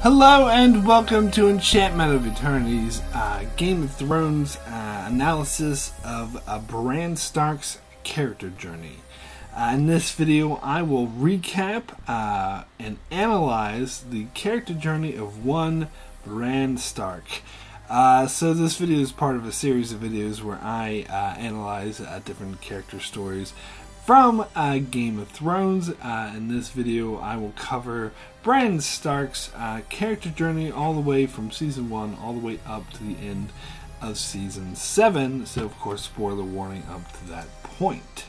Hello and welcome to Enchantment of Eternity's Game of Thrones analysis of Bran Stark's character journey. In this video I will recap and analyze the character journey of one Bran Stark. So this video is part of a series of videos where I analyze different character stories from Game of Thrones. In this video I will cover Bran Stark's character journey all the way from Season 1 all the way up to the end of Season 7. So of course, spoiler warning up to that point.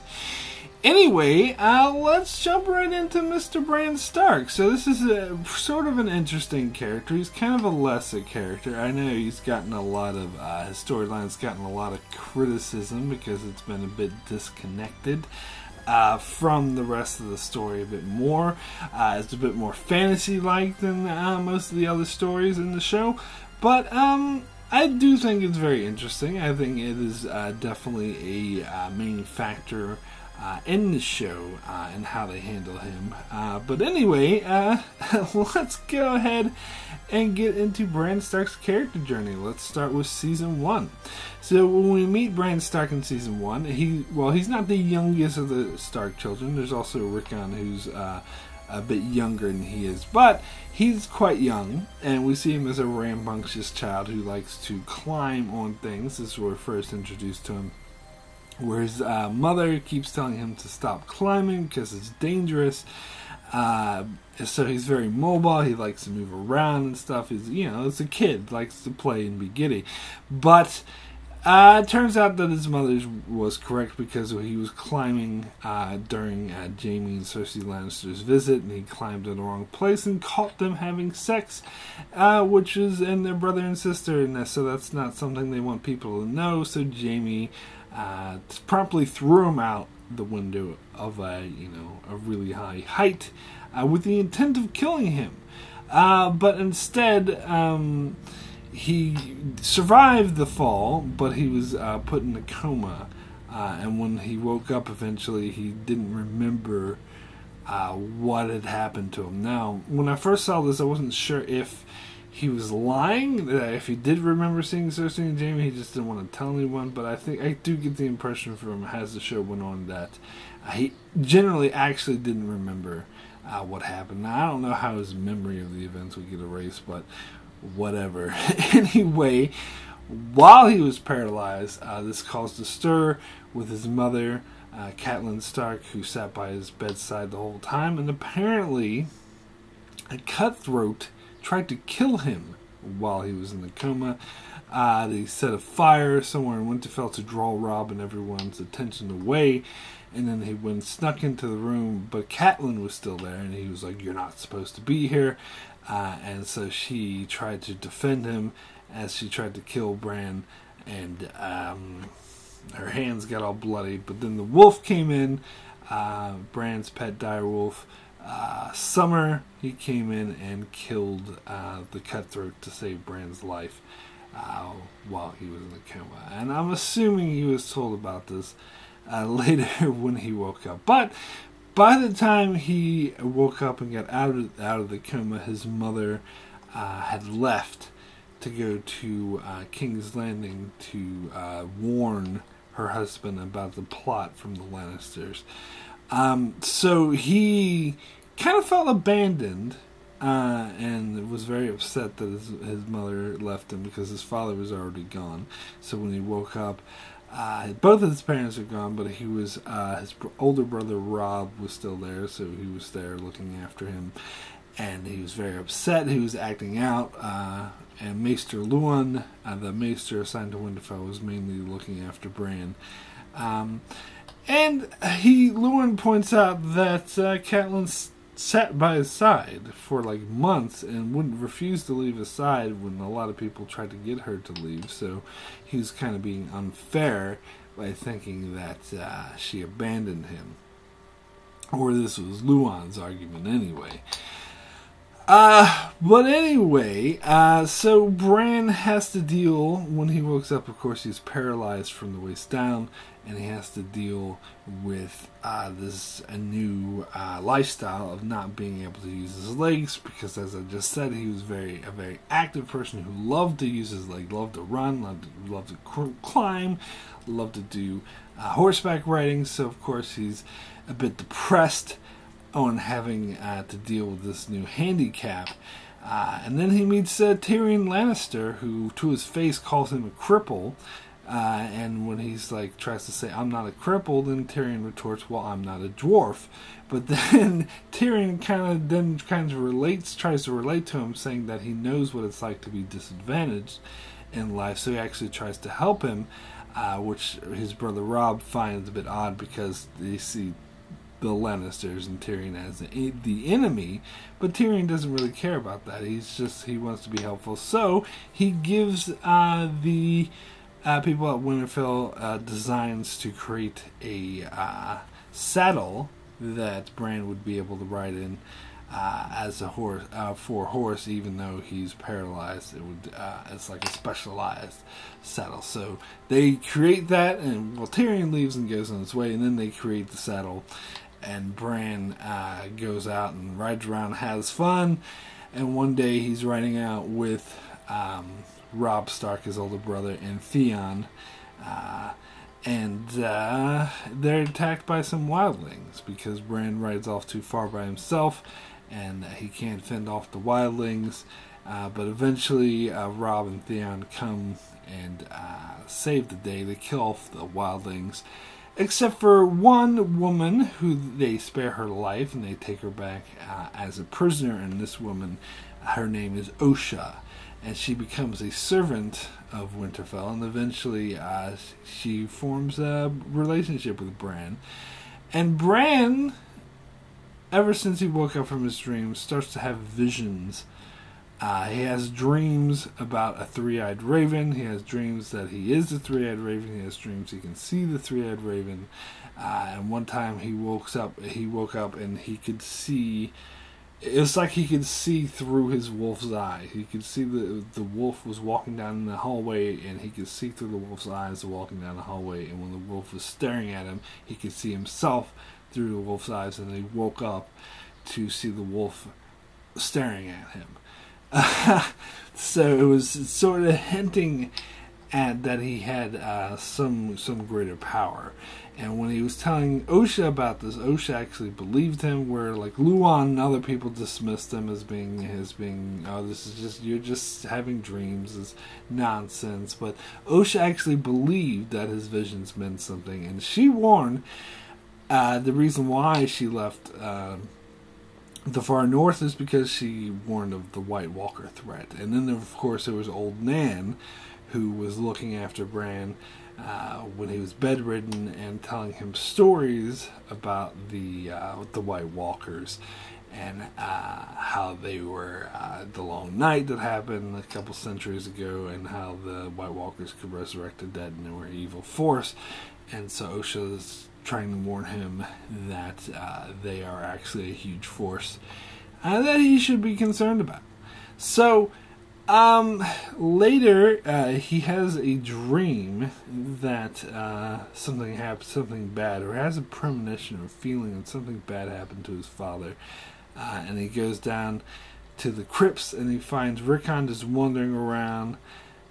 Anyway, let's jump right into Mr. Bran Stark. So this is sort of an interesting character. He's kind of a lesser character. I know he's gotten a lot of, his storyline's gotten a lot of criticism because it's been a bit disconnected from the rest of the story a bit more. It's a bit more fantasy-like than most of the other stories in the show. But I do think it's very interesting. I think it is definitely a main factor in the show and how they handle him. But anyway, let's go ahead and get into Bran Stark's character journey. Let's start with Season 1. So when we meet Bran Stark in Season 1, he's not the youngest of the Stark children. There's also Rickon, who's a bit younger than he is, but he's quite young, and we see him as a rambunctious child who likes to climb on things. This is where we're first introduced to him, where his mother keeps telling him to stop climbing because it's dangerous. So he's very mobile. He likes to move around and stuff. He's, it's a kid, likes to play and be giddy. But it turns out that his mother was correct, because he was climbing during Jaime and Cersei Lannister's visit, and he climbed in the wrong place and caught them having sex, which is in their brother and sister, and so that's not something they want people to know. So Jaime promptly threw him out the window of a really high height with the intent of killing him. But instead, he survived the fall, but he was put in a coma. And when he woke up eventually, he didn't remember what had happened to him. Now, when I first saw this, I wasn't sure if he was lying, if he did remember seeing Cersei and Jaime, he just didn't want to tell anyone. But I do get the impression from him as the show went on that he generally actually didn't remember what happened. Now, I don't know how his memory of the events would get erased, but whatever. Anyway, while he was paralyzed, this caused a stir with his mother, Catelyn Stark, who sat by his bedside the whole time, and apparently a cutthroat tried to kill him while he was in the coma. They set a fire somewhere in Winterfell to draw Robb and everyone's attention away, and then he went snuck into the room, but Catelyn was still there, and he was like, "You're not supposed to be here," and so she tried to defend him as she tried to kill Bran, and her hands got all bloody. But then the wolf came in, Bran's pet direwolf, Summer. He came in and killed the cutthroat to save Bran's life while he was in the coma. And I'm assuming he was told about this later when he woke up. But by the time he woke up and got out of the coma, his mother had left to go to King's Landing to warn her husband about the plot from the Lannisters. So he kind of felt abandoned, and was very upset that his mother left him because his father was already gone. So when he woke up, both of his parents were gone, but he was his older brother Robb was still there, so he was there looking after him, and he was very upset. He was acting out, and Maester Luwin, the Maester assigned to Winterfell, was mainly looking after Bran. And Luwin points out that Catelyn sat by his side for like months and wouldn't refuse to leave his side when a lot of people tried to get her to leave. So he was kind of being unfair by thinking that she abandoned him. Or this was Luwin's argument anyway. But anyway, so Bran has to deal, when he wakes up, of course, he's paralyzed from the waist down, and he has to deal with a new lifestyle of not being able to use his legs, because, as I just said, he was a very active person who loved to use his legs, loved to run, loved to climb, loved to do horseback riding. So of course he's a bit depressed on having to deal with this new handicap. And then he meets Tyrion Lannister, who to his face calls him a cripple. And when he's tries to say, "I'm not a cripple," then Tyrion retorts, "Well, I'm not a dwarf." But then Tyrion tries to relate to him, saying that he knows what it's like to be disadvantaged in life. So he actually tries to help him, which his brother Robb finds a bit odd, because they see the Lannisters and Tyrion as the enemy, but Tyrion doesn't really care about that. He wants to be helpful. So he gives the people at Winterfell designs to create a saddle that Bran would be able to ride in as a horse, for a horse, even though he's paralyzed. It's like a specialized saddle. So they create that, and Tyrion leaves and goes on his way, and then they create the saddle. And Bran goes out and rides around, has fun, and one day he's riding out with Robb Stark, his older brother, and Theon, and they're attacked by some wildlings, because Bran rides off too far by himself, and he can't fend off the wildlings, but eventually Robb and Theon come and save the day. They kill off the wildlings, except for one woman, who they spare her life, and they take her back as a prisoner. And this woman, her name is Osha, and she becomes a servant of Winterfell, and eventually she forms a relationship with Bran. And Bran, ever since he woke up from his dreams, starts to have visions. He has dreams about a three-eyed raven. He has dreams that he is the three-eyed raven. He has dreams he can see the three-eyed raven. And one time he woke up and he could see. It was like he could see through his wolf's eye. He could see the wolf was walking down the hallway, and he could see through the wolf's eyes walking down the hallway. And when the wolf was staring at him, he could see himself through the wolf's eyes. And he woke up to see the wolf staring at him. So it was sort of hinting at that he had some greater power. And when he was telling Osha about this, Osha actually believed him, where Luan and other people dismissed him as being oh, this is just, you're just having dreams, is nonsense. But Osha actually believed that his visions meant something, and she warned the reason why she left the far north is because she warned of the White Walker threat. And then, of course, there was old Nan, who was looking after Bran when he was bedridden, and telling him stories about the White Walkers, and how they were the long night that happened a couple centuries ago, and how the White Walkers could resurrect the dead, and they were an evil force. And so Osha's trying to warn him that they are actually a huge force that he should be concerned about. So later he has a dream that something bad, or has a premonition or feeling that something bad happened to his father, and he goes down to the crypts, and he finds Rickon just wandering around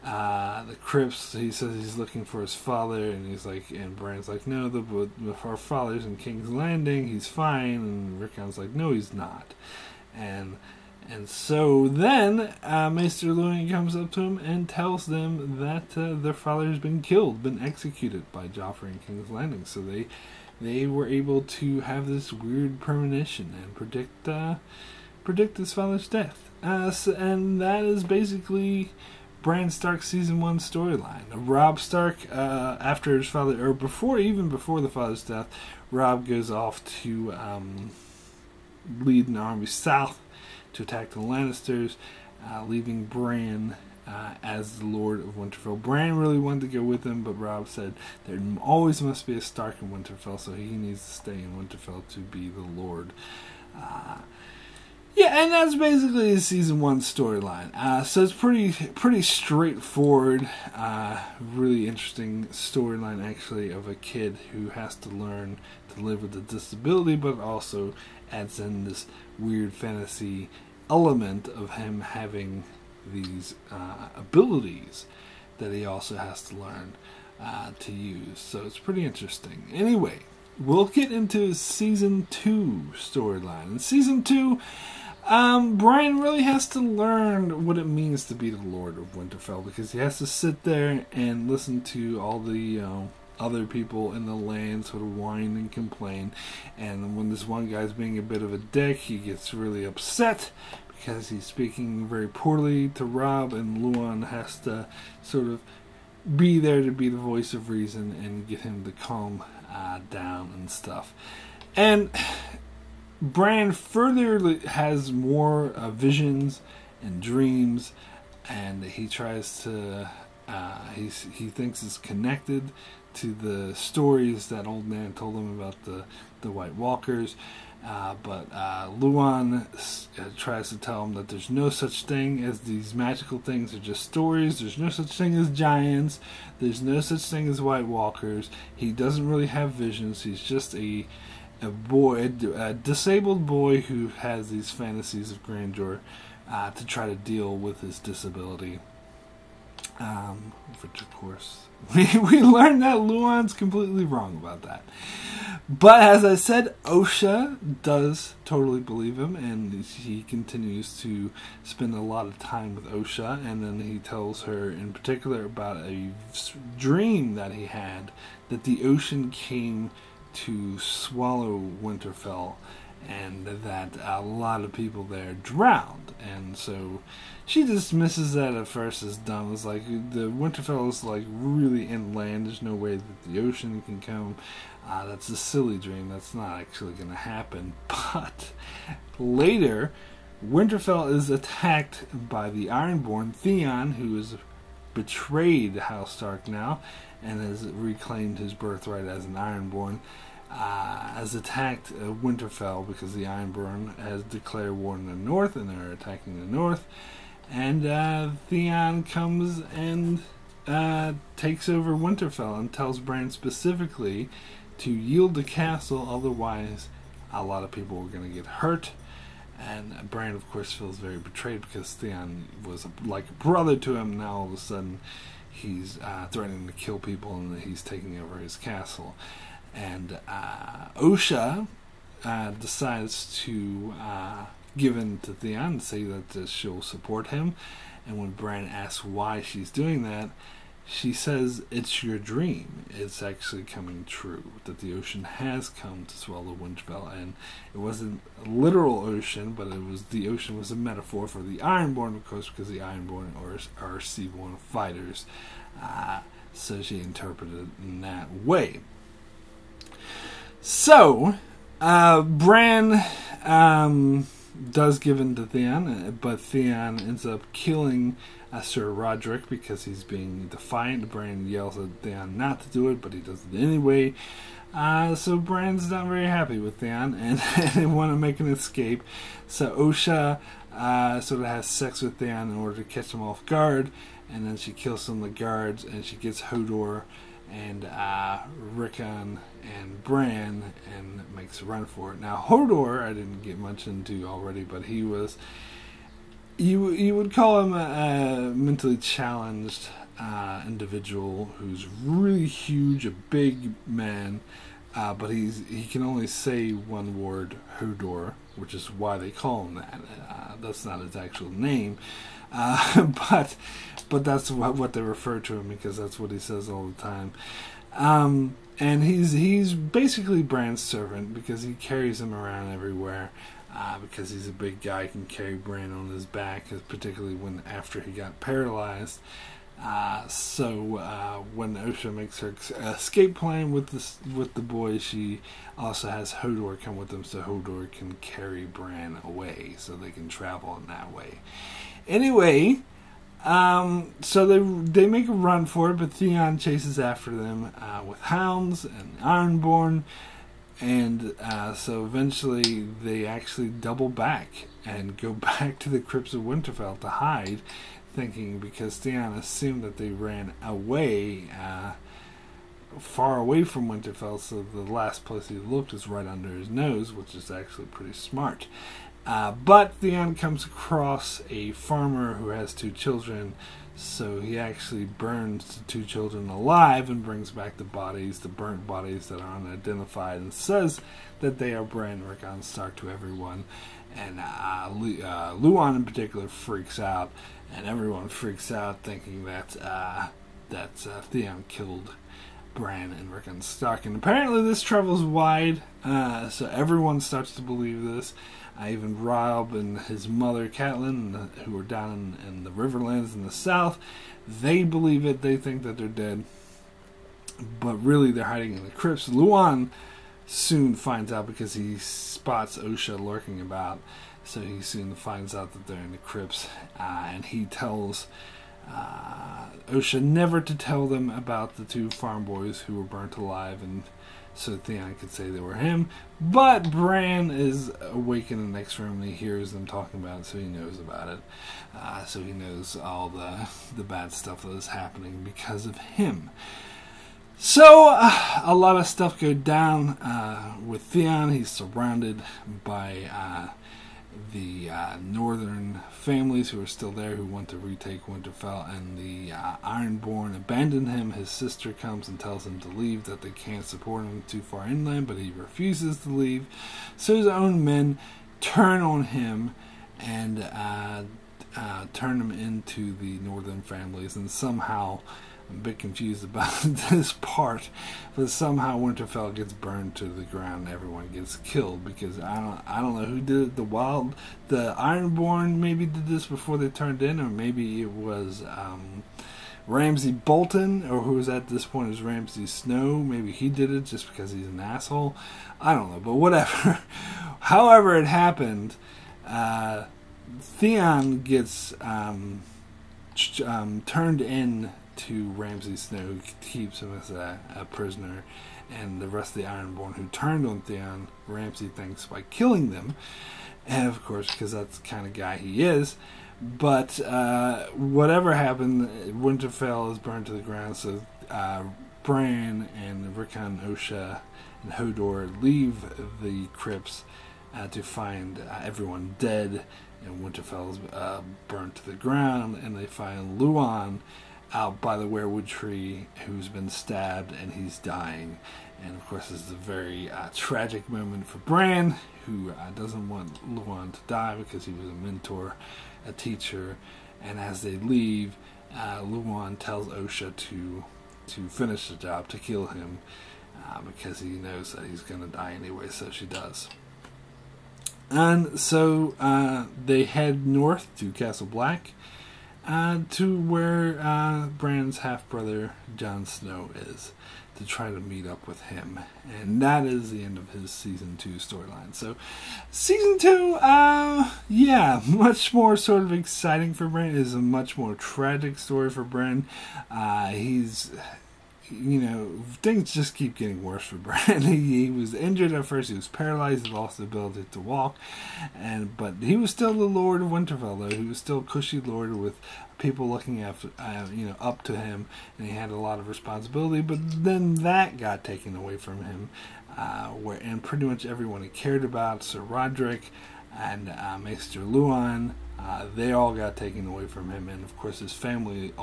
the crypts. He says he's looking for his father, and and Bran's like, "No, our father's in King's Landing. He's fine." And Rickon's like, "No, he's not." And so then Maester Luwin comes up to him and tells them that their father has been killed, been executed by Joffrey in King's Landing. So they were able to have this weird premonition and predict his father's death. And that is basically Bran Stark's season 1 storyline. Robb Stark, after his father, or before the father's death, Robb goes off to lead an army south to attack the Lannisters, leaving Bran as the Lord of Winterfell. Bran really wanted to go with him, but Robb said there always must be a Stark in Winterfell, so he needs to stay in Winterfell to be the Lord. Yeah, and that's basically the season 1 storyline. So it's pretty straightforward. Really interesting storyline, actually, of a kid who has to learn to live with a disability, but also adds in this weird fantasy element of him having these abilities that he also has to learn to use. So it's pretty interesting. Anyway, we'll get into season 2 storyline. In season 2, Bran really has to learn what it means to be the Lord of Winterfell, because he has to sit there and listen to all the other people in the land sort of whine and complain. And when this one guy's being a bit of a dick, he gets really upset because he's speaking very poorly to Robb, and Luan has to sort of be there to be the voice of reason and get him to calm down and stuff. And Bran further has more visions and dreams, and he tries to he thinks it's connected to the stories that old man told him about the White Walkers, but Luan tries to tell him that there's no such thing as these magical things. They're just stories. There's no such thing as giants. There's no such thing as White Walkers. He doesn't really have visions. He's just a disabled boy who has these fantasies of grandeur to try to deal with his disability. Which, of course, we learned that Luan's completely wrong about that. But as I said, Osha does totally believe him, and he continues to spend a lot of time with Osha, and then he tells her in particular about a dream that he had, that the ocean came to swallow Winterfell, and that a lot of people there drowned. And so she dismisses that at first as dumb. It's like, the Winterfell is like really inland. There's no way that the ocean can come. That's a silly dream. That's not actually going to happen. But later, Winterfell is attacked by the Ironborn, Theon, who has betrayed House Stark now and has reclaimed his birthright as an Ironborn. Has attacked Winterfell because the Ironborn has declared war in the north, and they're attacking the north. And Theon comes and takes over Winterfell and tells Bran specifically to yield the castle, otherwise a lot of people were going to get hurt. And Bran, of course, feels very betrayed because Theon was like a brother to him. Now all of a sudden he's threatening to kill people, and he's taking over his castle. And Osha decides to give in to Theon and say that she'll support him. And when Bran asks why she's doing that, she says, it's your dream. It's actually coming true, that the ocean has come to swallow Winterfell. And it wasn't a literal ocean, but the ocean was a metaphor for the Ironborn, of course, because the Ironborn are seaborn fighters. So she interpreted it in that way. So, Bran does give in to Theon, but Theon ends up killing Sir Roderick because he's being defiant. Bran yells at Theon not to do it, but he does it anyway. So Bran's not very happy with Theon, and they want to make an escape. So Osha sort of has sex with Theon in order to catch him off guard, and then she kills some of the guards, and she gets Hodor and Rickon and Bran and makes a run for it. Now Hodor, I didn't get much into already, but he was, you would call him a mentally challenged individual who's really huge, a big man, but he can only say one word, Hodor, which is why they call him that. That's not his actual name. But that's what they refer to him, because that's what he says all the time. And he's basically Bran's servant, because he carries him around everywhere, because he's a big guy, can carry Bran on his back, particularly after he got paralyzed. So when Osha makes her escape plan with the boys, she also has Hodor come with them, so Hodor can carry Bran away, so they can travel in that way. Anyway, so they make a run for it, but Theon chases after them with hounds and Ironborn, and so eventually they actually double back and go back to the crypts of Winterfell to hide, thinking because Theon assumed that they ran away, far away from Winterfell, so the last place he looked is right under his nose, which is actually pretty smart. But Theon comes across a farmer who has 2 children, so he actually burns the 2 children alive and brings back the burnt bodies that are unidentified, and says that they are Bran and Rickon Stark to everyone. And Luan in particular freaks out, and everyone freaks out, thinking that Theon killed Bran and Rickon Stark. And apparently this travels wide, so everyone starts to believe this. Even Robb and his mother Catelyn, who are down in the Riverlands in the south, they believe it. They think that they're dead, but really they're hiding in the crypts. Luan soon finds out because he spots Osha lurking about, so he soon finds out that they're in the crypts, and he tells Osha never to tell them about the 2 farm boys who were burnt alive, and so Theon could say they were him. But Bran is awake in the next room and he hears them talking about it, so he knows about it. So he knows all the bad stuff that is happening because of him. So a lot of stuff goes down with Theon. He's surrounded by the northern families who are still there, who want to retake Winterfell, and the Ironborn abandon him. His sister comes and tells him to leave, that they can't support him too far inland, but he refuses to leave. So his own men turn on him and turn him into the northern families, and somehow, I'm a bit confused about this part, but somehow Winterfell gets burned to the ground and everyone gets killed, because I don't know who did it. The Ironborn maybe did this before they turned in, or maybe it was Ramsay Bolton, or who was at this point is Ramsay Snow. Maybe he did it just because he's an asshole. I don't know, but whatever. However it happened, Theon gets turned in to Ramsay Snow, who keeps him as a prisoner, and the rest of the Ironborn who turned on Theon, Ramsay thinks by killing them, and of course because that's the kind of guy he is. But whatever happened, Winterfell is burned to the ground, so Bran and Rickon, Osha, and Hodor leave the crypts to find everyone dead, and Winterfell is burnt to the ground, and they find Luan out by the weirwood tree, who's been stabbed and he's dying. And of course this is a very tragic moment for Bran, who doesn't want Luan to die because he was a mentor, a teacher. And as they leave, Luan tells Osha to finish the job, to kill him, because he knows that he's going to die anyway, so she does. And so they head north to Castle Black, to where Bran's half-brother Jon Snow is, to try to meet up with him. And that is the end of his Season 2 storyline. So, Season 2, yeah, much more sort of exciting for Bran. It is a much more tragic story for Bran. He's, you know, things just keep getting worse for Bran. He was injured at first. He was paralyzed. He lost the ability to walk, but he was still the Lord of Winterfell. Though he was still a cushy lord with people looking after, up to him, and he had a lot of responsibility. But then that got taken away from him, and pretty much everyone he cared about, Sir Roderick and Maester Luan, they all got taken away from him, and of course his family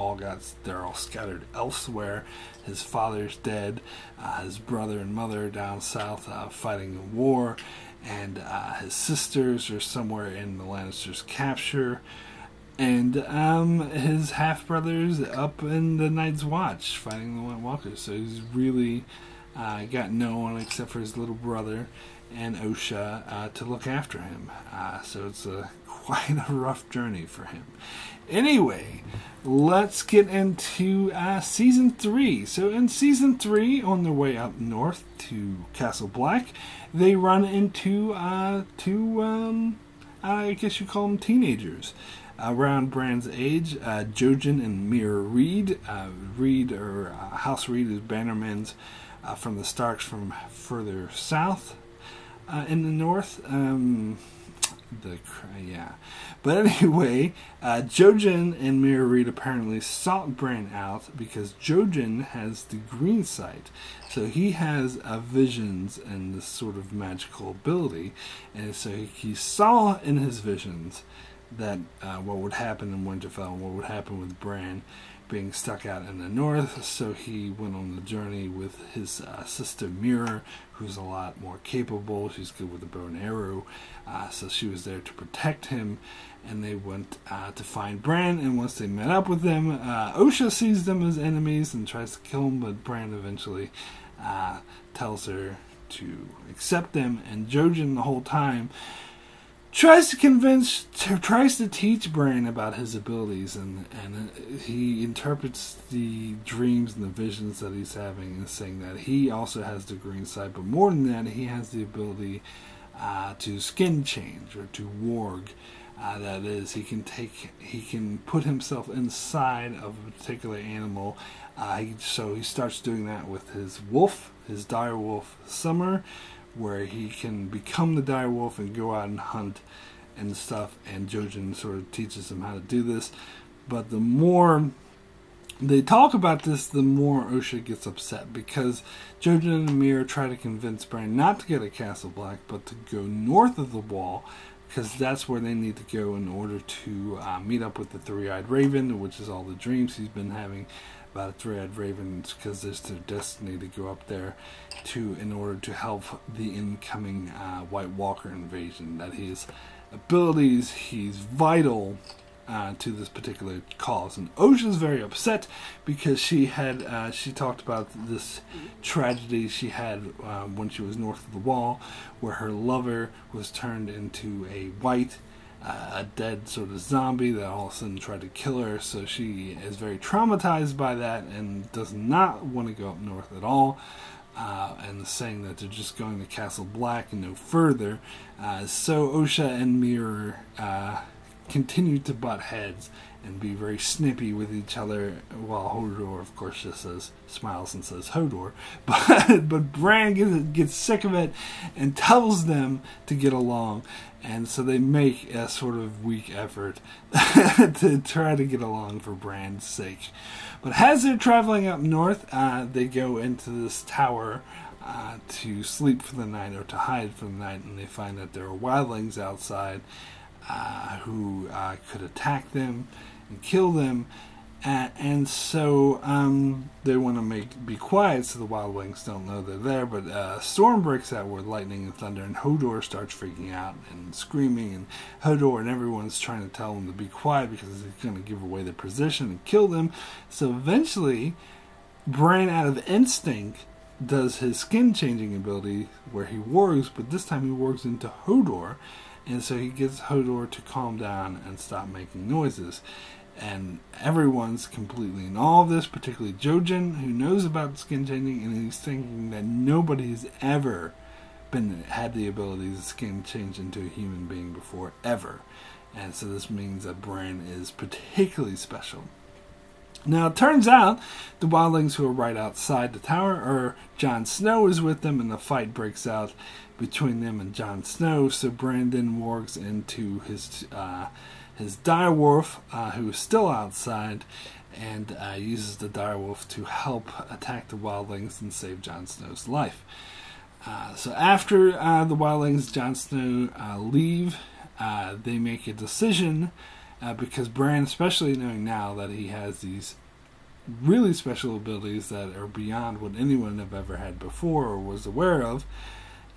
they're all scattered elsewhere. His father's dead, his brother and mother are down south fighting a war, and his sisters are somewhere in the Lannisters' capture, and his half-brother's up in the Night's Watch fighting the White Walkers. So he's really got no one except for his little brother and Osha to look after him. So it's quite a rough journey for him. Anyway, let's get into Season 3. So in Season 3, on their way up north to Castle Black, they run into two, I guess you call them teenagers, around Bran's age, Jojen and Mira Reed. House Reed is bannermen from the Starks from further south in the north. Yeah. But anyway, Jojen and Mira Reed apparently sought Bran out because Jojen has the green sight. So he has visions and this sort of magical ability. And so he saw in his visions that what would happen in Winterfell and what would happen with Bran being stuck out in the north. So he went on the journey with his sister Mira, who's a lot more capable. She's good with a bow and arrow. So she was there to protect him. And they went to find Bran. And once they met up with them, Osha sees them as enemies and tries to kill them. But Bran eventually tells her to accept them. And Jojen the whole time tries to teach Bran about his abilities, and he interprets the dreams and the visions that he's having and saying that he also has the green sight, but more than that, he has the ability to skin change or to warg. That is, he can put himself inside of a particular animal. So he starts doing that with his wolf, his dire wolf Summer, where he can become the dire wolf and go out and hunt and stuff, and Jojen sort of teaches him how to do this. But the more they talk about this, the more Osha gets upset, because Jojen and Mira try to convince Bran not to go to Castle Black, but to go north of the wall, because that's where they need to go in order to meet up with the Three-Eyed Raven, which is all the dreams he's been having about a Three-Eyed Raven, because it's their destiny to go up there in order to help the incoming White Walker invasion. That his abilities, he's vital to this particular cause. And Osha's very upset because she talked about this tragedy she had when she was north of the wall, where her lover was turned into a dead sort of zombie that all of a sudden tried to kill her. So she is very traumatized by that and does not want to go up north at all, and saying that they're just going to Castle Black and no further. So Osha and Mira continue to butt heads and be very snippy with each other, while Hodor, of course, just smiles and says Hodor. But Bran gets sick of it and tells them to get along. And so they make a sort of weak effort to try to get along for Bran's sake. But as they're traveling up north, they go into this tower to sleep for the night or to hide for the night, and they find that there are wildlings outside who could attack them and kill them. And so they want to be quiet so the wildlings don't know they're there. But a storm breaks out with lightning and thunder, and Hodor starts freaking out and screaming. And Hodor and everyone's trying to tell him to be quiet because he's going to give away their position and kill them. So eventually, Bran, out of instinct, does his skin changing ability where he wargs, but this time he wargs into Hodor. And so he gets Hodor to calm down and stop making noises. And everyone's completely in all of this, particularly Jojen, who knows about skin changing, and he's thinking that nobody's ever had the ability to skin change into a human being before, ever. And so this means that Bran is particularly special. Now, it turns out the wildlings who are right outside the tower are Jon Snow is with them, and the fight breaks out between them and Jon Snow. So Bran then wargs into his direwolf, who is still outside, and uses the direwolf to help attack the wildlings and save Jon Snow's life. So after the wildlings, Jon Snow leave, they make a decision, because Bran, especially knowing now that he has these really special abilities that are beyond what anyone have ever had before or was aware of,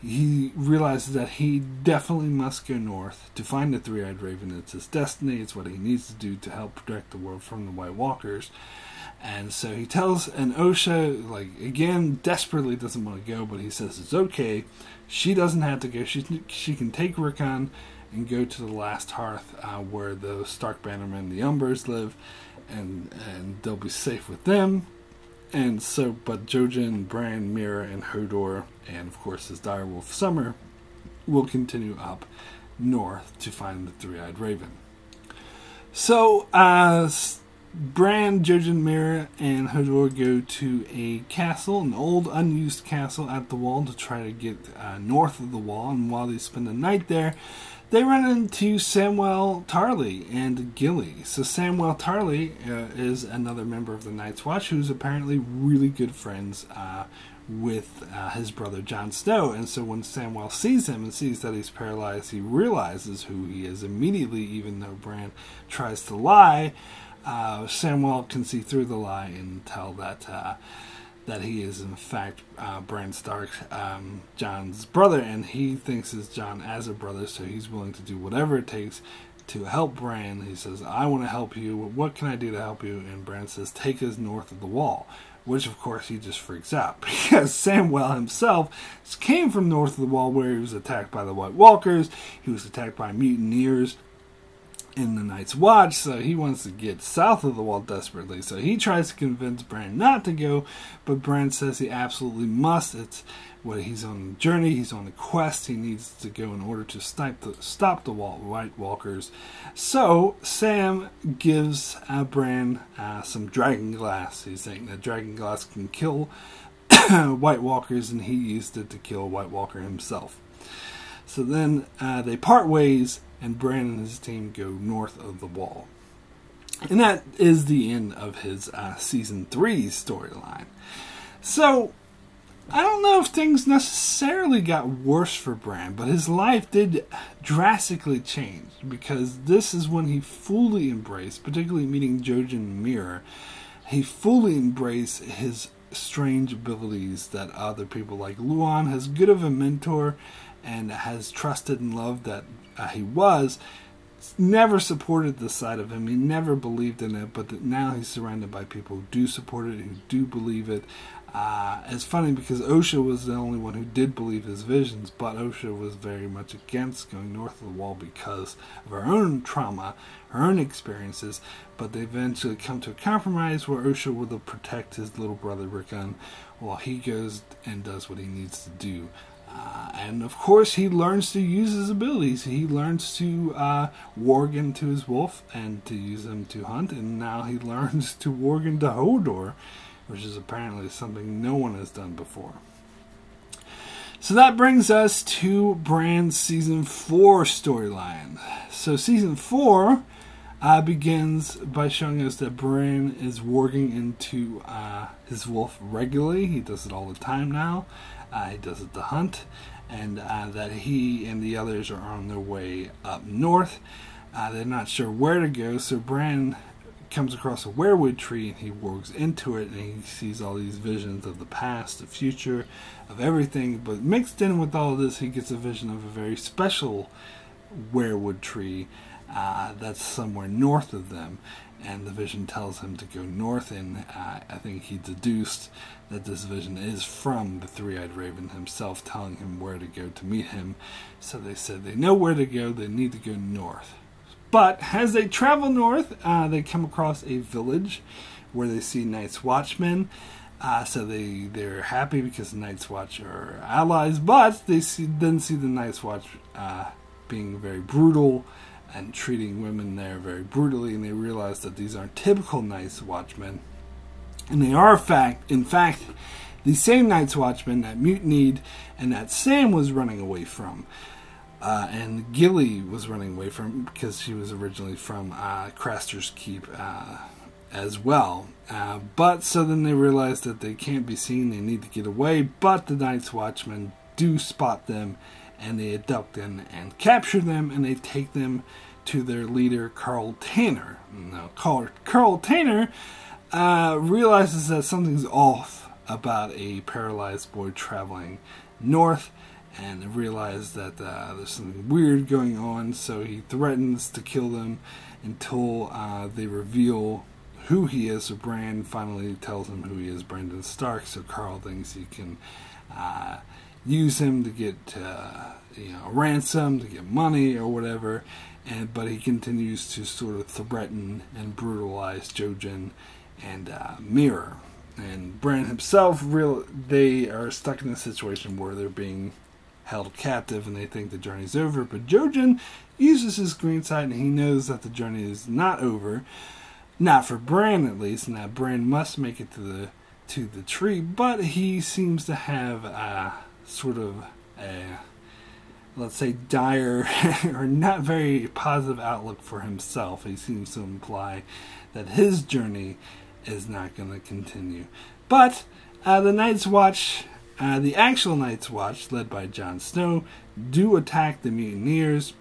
he realizes that he definitely must go north to find the Three-Eyed Raven. It's his destiny. It's what he needs to do to help protect the world from the White Walkers. And so he tells, and Osha, again, desperately doesn't want to go, but he says it's okay. She doesn't have to go. She can take Rickon and go to the last hearth where the Stark Bannermen, the Umbers, live, and they'll be safe with them. And so, but Jojen, Bran, Mira, and Hodor, and of course his direwolf Summer, will continue up north to find the Three-Eyed Raven. So, Bran, Jojen, Mira, and Hodor go to a castle, an old unused castle at the wall, to try to get north of the wall. And while they spend the night there, they run into Samwell Tarly and Gilly. So Samwell Tarly is another member of the Night's Watch who's apparently really good friends with his brother Jon Snow. And so when Samwell sees him and sees that he's paralyzed, he realizes who he is immediately, even though Bran tries to lie. Samwell can see through the lie and tell that he is in fact Bran Stark, Jon's brother, and he thinks of Jon as a brother, so he's willing to do whatever it takes to help Bran. He says, I want to help you. What can I do to help you? And Bran says, take us north of the wall, which of course he just freaks out because Samwell himself came from north of the wall where he was attacked by the White Walkers. He was attacked by mutineers in the Night's Watch, so he wants to get south of the wall desperately. So he tries to convince Bran not to go, but Bran says he absolutely must. It's what he's on a journey, he's on a quest, he needs to go in order to stop the White Walkers. So Sam gives Bran some dragon glass. He's saying that dragon glass can kill White Walkers, and he used it to kill White Walker himself. So then they part ways, and Bran and his team go north of the wall. And that is the end of his Season 3 storyline. So, I don't know if things necessarily got worse for Bran, but his life did drastically change, because this is when he fully embraced, particularly meeting Jojen and Mira, he fully embraced his strange abilities that other people like Luan, as good of a mentor and has trusted and loved that he was, never supported the side of him. He never believed in it, but now he's surrounded by people who do support it, who do believe it. It's funny because Osha was the only one who did believe his visions, but Osha was very much against going north of the wall because of her own trauma, her own experiences, but they eventually come to a compromise where Osha will protect his little brother Rickon while he goes and does what he needs to do. And of course he learns to use his abilities. He learns to warg into his wolf and to use them to hunt, and now he learns to warg into Hodor, which is apparently something no one has done before. So that brings us to Bran's Season 4 storyline. So Season 4 begins by showing us that Bran is warging into his wolf regularly. He does it all the time now. He does it to hunt, and that he and the others are on their way up north. They're not sure where to go, so Bran comes across a weirwood tree and he wargs into it, and he sees all these visions of the past, the future, of everything. But mixed in with all of this, he gets a vision of a very special weirwood tree that's somewhere north of them, and the vision tells him to go north, and I think he deduced that this vision is from the Three-Eyed Raven himself telling him where to go to meet him. So they said they know where to go, they need to go north. But as they travel north, they come across a village where they see Night's Watchmen. So they're happy because the Night's Watch are allies, but they then see the Night's Watch being very brutal and treating women there very brutally, and they realize that these aren't typical Night's Watchmen. And they are, in fact, the same Night's Watchmen that mutinied and that Sam was running away from. And Gilly was running away from because she was originally from Craster's Keep as well. But so then they realize that they can't be seen, they need to get away, but the Night's Watchmen do spot them, and they abduct them and capture them, and they take them to their leader, Carl Tanner. Now, Carl Tanner realizes that something's off about a paralyzed boy traveling north, and realizes that there's something weird going on, so he threatens to kill them until they reveal who he is. So Bran finally tells him who he is, Brandon Stark, so Carl thinks he can use him to get a ransom, to get money or whatever, but he continues to sort of threaten and brutalize Jojen and Mira. And Bran himself, they are stuck in a situation where they're being held captive and they think the journey's over, but Jojen uses his green sight and he knows that the journey is not over, not for Bran at least, and that Bran must make it to the tree, but he seems to have sort of let's say, dire or not very positive outlook for himself. He seems to imply that his journey is not going to continue. But the Night's Watch, the actual Night's Watch, led by Jon Snow, do attack the mutineers.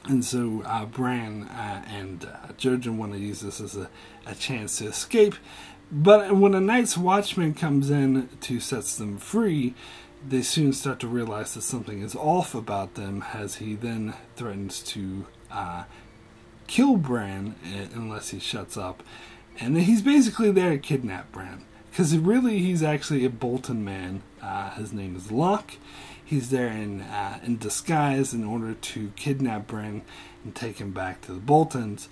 And so Bran and Jojen want to use this as a chance to escape. But when a Night's Watchman comes in to set them free, they soon start to realize that something is off about them, as he then threatens to kill Bran unless he shuts up. And he's basically there to kidnap Bran, because really he's actually a Bolton man. His name is Locke. He's there in disguise in order to kidnap Bran and take him back to the Boltons.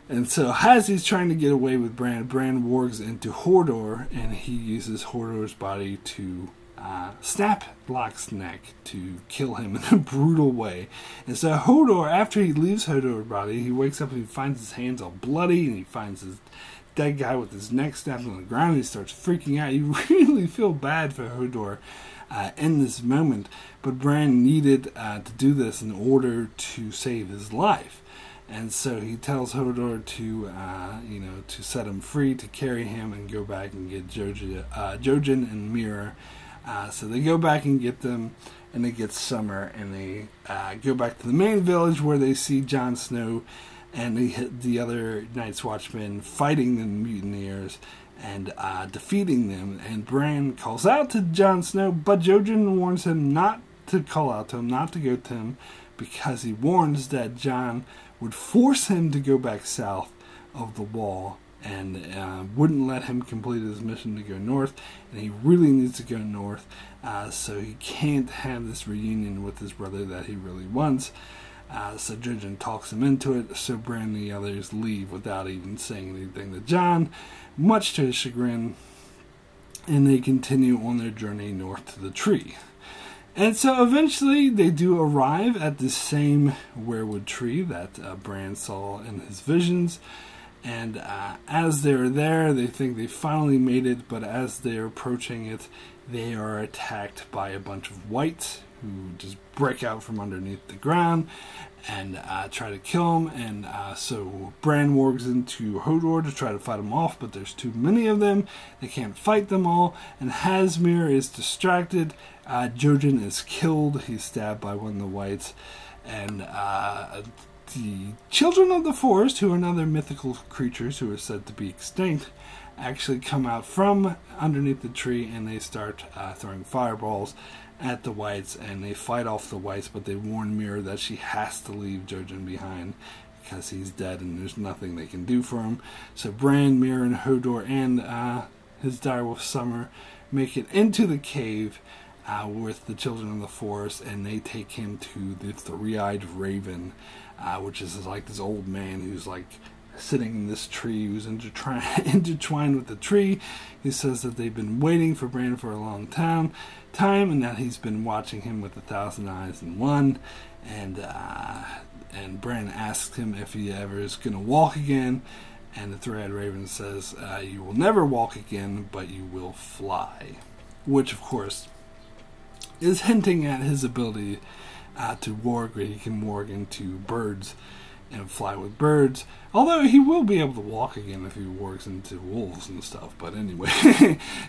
And so as he's trying to get away with Bran, Bran wargs into Hodor, and he uses Hodor's body to snap Locke's neck to kill him in a brutal way. And so Hodor, after he leaves Hodor's body, he wakes up and he finds his hands all bloody, and he finds his dead guy with his neck snapped on the ground, and he starts freaking out. You really feel bad for Hodor in this moment, but Bran needed to do this in order to save his life. And so he tells Hodor to set him free, to carry him and go back and get Jojen and Mira. So they go back and get them, and it gets summer, and they go back to the main village where they see Jon Snow and the other Night's Watchmen fighting the mutineers and defeating them. And Bran calls out to Jon Snow, but Jojen warns him not to call out to him, not to go to him, because he warns that Jon would force him to go back south of the wall and wouldn't let him complete his mission to go north, and he really needs to go north, so he can't have this reunion with his brother that he really wants. So Jojen talks him into it, so Bran and the others leave without even saying anything to Jon, much to his chagrin, and they continue on their journey north to the tree. And so eventually they do arrive at the same weirwood tree that Bran saw in his visions. And as they're there, they think they finally made it, but as they're approaching it, they are attacked by a bunch of wights who just break out from underneath the ground and try to kill him. And so Bran wargs into Hodor to try to fight them off, but there's too many of them. They can't fight them all, and Hasmir is distracted. Jojen is killed. He's stabbed by one of the wights, and the children of the forest, who are another mythical creatures who are said to be extinct, actually come out from underneath the tree, and they start throwing fireballs at the wights, and they fight off the wights, but they warn Mira that she has to leave Jojen behind because he's dead and there's nothing they can do for him. So Bran, Mira, and Hodor and his direwolf Summer make it into the cave with the children of the forest, and they take him to the three-eyed raven, which is like this old man who's like sitting in this tree, who's intertwined with the tree. He says that they've been waiting for Bran for a long time, and that he's been watching him with 1,000 eyes in one. And Bran asks him if he ever is going to walk again, and the three-eyed raven says, "You will never walk again, but you will fly," which of course is hinting at his ability to warg, where he can warg into birds and fly with birds. Although he will be able to walk again if he wargs into wolves and stuff. But anyway,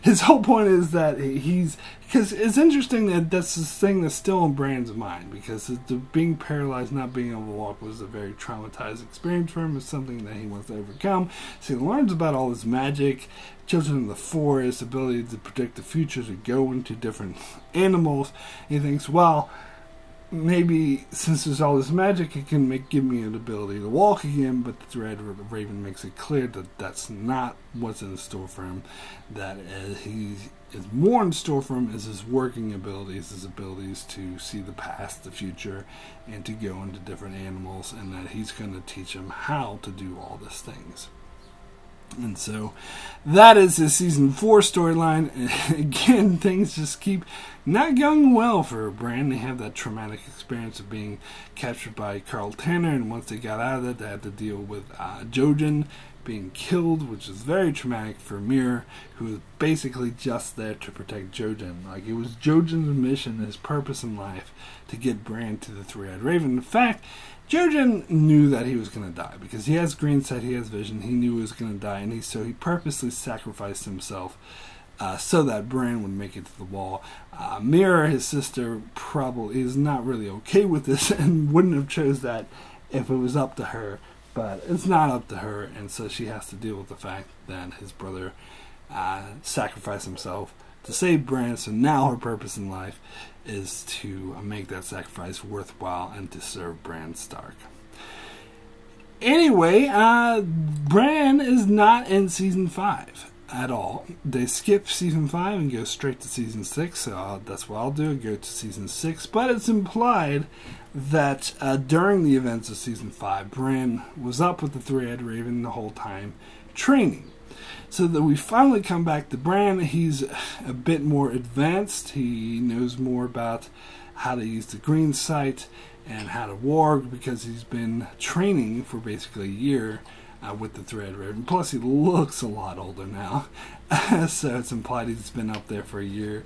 his whole point is that because it's interesting that that's the thing that's still in Bran's mind, because the being paralyzed, not being able to walk, was a very traumatized experience for him. It's something that he wants to overcome. So he learns about all this magic, children of the forest, ability to predict the future, to go into different animals. And he thinks, well, maybe since there's all this magic, it can give me an ability to walk again. But the Three-eyed Raven makes it clear that that's not what's in store for him. That he is more in store for him is his working abilities, his abilities to see the past, the future, and to go into different animals, and that he's going to teach him how to do all these things. And so that is the season 4 storyline. And again, things just keep not going well for Bran. They have that traumatic experience of being captured by Carl Tanner, and once they got out of it, they had to deal with Jojen, being killed, which is very traumatic for Mir, who was basically just there to protect Jojen. Like, it was Jojen's mission, his purpose in life, to get Bran to the Three-Eyed Raven. In fact, Jojen knew that he was going to die, because he has green sight, he has vision, he knew he was going to die, and so he purposely sacrificed himself so that Bran would make it to the wall. Mir, his sister, probably is not really okay with this and wouldn't have chose that if it was up to her, but it's not up to her, and so she has to deal with the fact that his brother sacrificed himself to save Bran. So now her purpose in life is to make that sacrifice worthwhile and to serve Bran Stark. Anyway, Bran is not in season 5 at all. They skip season 5 and go straight to season 6, so that's what I'll do, go to season 6. But it's implied that during the events of season 5, Bran was up with the Three-Eyed Raven the whole time, training. So that we finally come back to Bran. He's a bit more advanced. He knows more about how to use the green sight and how to warg, because he's been training for basically a year with the Three-Eyed Raven. Plus, he looks a lot older now. So it's implied he's been up there for a year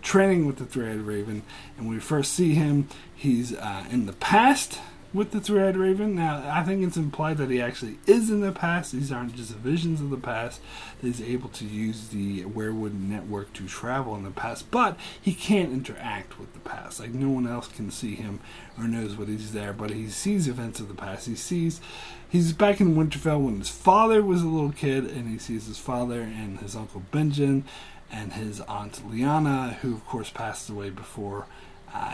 training with the Three-Eyed Raven. And when we first see him, he's in the past with the Three-Eyed Raven. Now, I think it's implied that he actually is in the past. These aren't just visions of the past. That he's able to use the Werewood network to travel in the past, but he can't interact with the past. Like, no one else can see him or knows what he's there, but he sees events of the past. He's back in Winterfell when his father was a little kid, and he sees his father and his uncle Benjen and his aunt Lyanna, who of course passed away before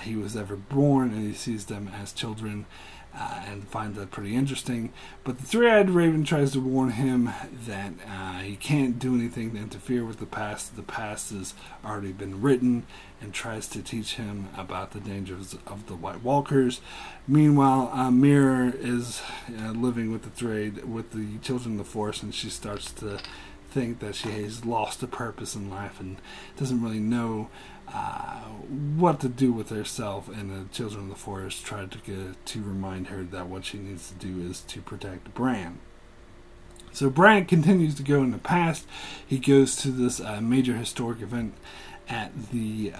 he was ever born, and he sees them as children and finds that pretty interesting. But the Three-Eyed Raven tries to warn him that he can't do anything to interfere with the past. The past has already been written, and tries to teach him about the dangers of the White Walkers. Meanwhile, Mir is living with the children of the Forest, and she starts to think that she has lost a purpose in life and doesn't really know what to do with herself, and the children of the Forest try to remind her that what she needs to do is to protect Bran. So Bran continues to go in the past. He goes to this major historic event at the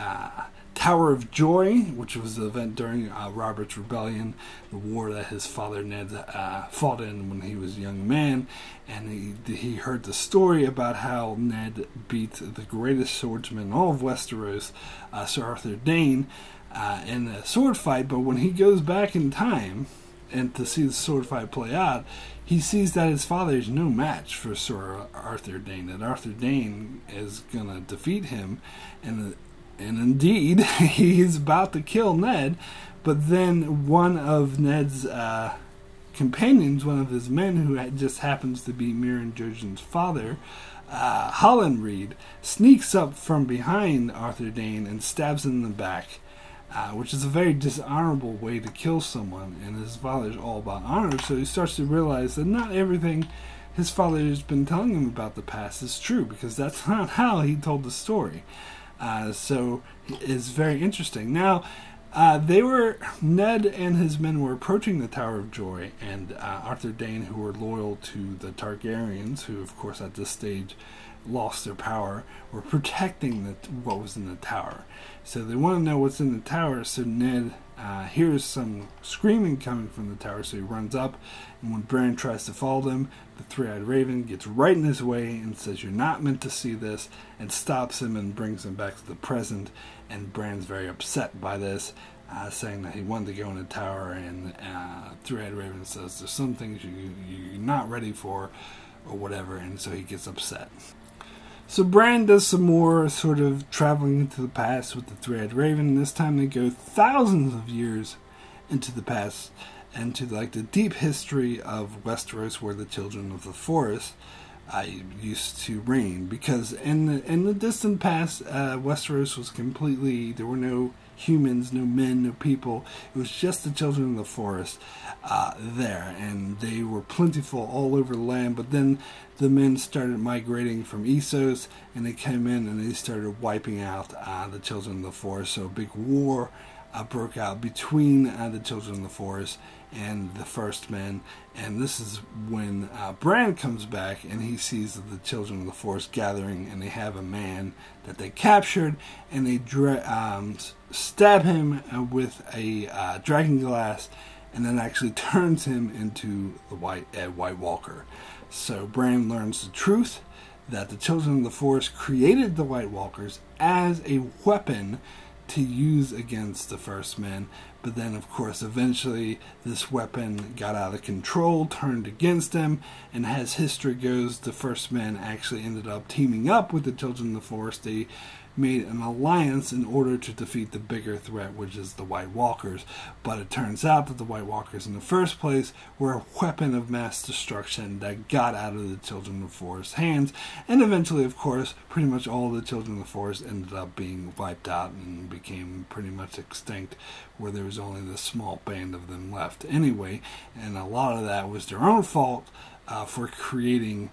Tower of Joy, which was the event during Robert's Rebellion, the war that his father Ned fought in when he was a young man. And he heard the story about how Ned beat the greatest swordsman in all of Westeros, Sir Arthur Dayne, in a sword fight. But when he goes back in time and to see the sword fight play out, he sees that his father is no match for Sir Arthur Dayne, that Arthur Dayne is going to defeat him, and indeed, he's about to kill Ned. But then one of Ned's companions, one of his men, who just happens to be Mir and Jojen's father, Holland Reed, sneaks up from behind Arthur Dayne and stabs him in the back, which is a very dishonorable way to kill someone. And his father's all about honor, so he starts to realize that not everything his father has been telling him about the past is true, because that's not how he told the story. So it's very interesting. Now, Ned and his men were approaching the Tower of Joy, and Arthur Dayne, who were loyal to the Targaryens, who of course at this stage lost their power, were protecting what was in the tower. So they want to know what's in the tower, so Ned hears some screaming coming from the tower, so he runs up, and when Bran tries to follow them, the Three-Eyed Raven gets right in his way and says, "You're not meant to see this," and stops him and brings him back to the present. And Bran's very upset by this, saying that he wanted to go in the tower, and Three-Eyed Raven says there's some things you're not ready for, or whatever, and so he gets upset. So Bran does some more sort of traveling into the past with the Three-Eyed Raven. This time they go thousands of years into the past, and to like the deep history of Westeros, where the children of the Forest used to reign. Because in the distant past, Westeros was completely, there were no humans, no men, no people. It was just the children of the Forest there, and they were plentiful all over the land. But then the men started migrating from Essos, and they came in and they started wiping out the children of the Forest. So a big war broke out between the Children of the Forest and the First Men. And this is when Bran comes back and he sees the Children of the Forest gathering, and they have a man that they captured, and they stab him with a dragon glass, and then actually turns him into the White Walker. So Bran learns the truth that the Children of the Forest created the White Walkers as a weapon to use against the First Men, but then of course eventually this weapon got out of control, turned against them, and as history goes, the First Men actually ended up teaming up with the Children of the Forest. They made an alliance in order to defeat the bigger threat, which is the White Walkers. But it turns out that the White Walkers in the first place were a weapon of mass destruction that got out of the Children of the Forest's hands, and eventually, of course, pretty much all the Children of the Forest ended up being wiped out and became pretty much extinct, where there was only this small band of them left anyway, and a lot of that was their own fault for creating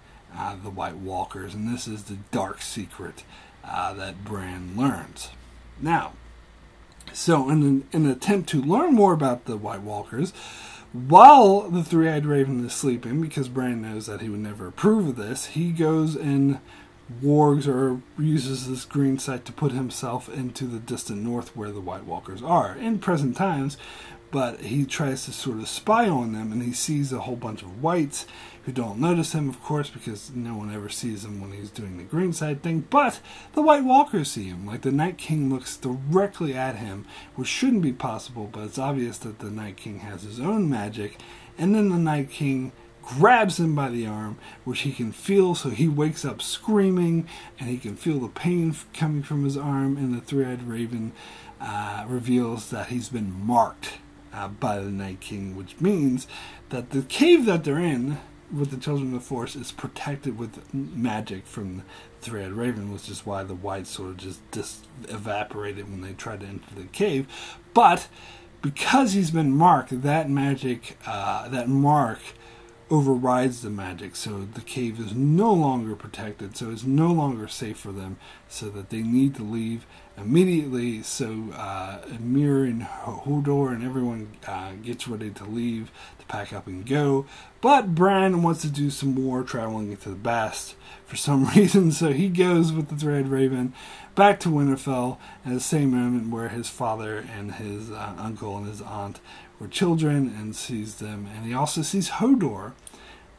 the White Walkers, and this is the dark secret that Bran learns. Now, so in an attempt to learn more about the White Walkers, while the Three-Eyed Raven is sleeping, because Bran knows that he would never approve of this, he goes and wargs or uses this green sight to put himself into the distant north where the White Walkers are in present times. But he tries to sort of spy on them, and he sees a whole bunch of whites who don't notice him, of course, because no one ever sees him when he's doing the green side thing. But the White Walkers see him. Like, the Night King looks directly at him, which shouldn't be possible, but it's obvious that the Night King has his own magic. And then the Night King grabs him by the arm, which he can feel, so he wakes up screaming, and he can feel the pain coming from his arm, and the Three-Eyed Raven reveals that he's been marked by the Night King, which means that the cave that they're in with the Children of the Forest is protected with magic from the Three-Eyed Raven, which is why the whites sort of just evaporated when they tried to enter the cave. But because he's been marked, that magic, that mark overrides the magic, so the cave is no longer protected, so it's no longer safe for them, so that they need to leave immediately. So Mir and Hodor and everyone gets ready to leave, to pack up and go, but Bran wants to do some more traveling into the Bast for some reason, so he goes with the Three-Eyed Raven back to Winterfell at the same moment where his father and his uncle and his aunt were children, and sees them. And he also sees Hodor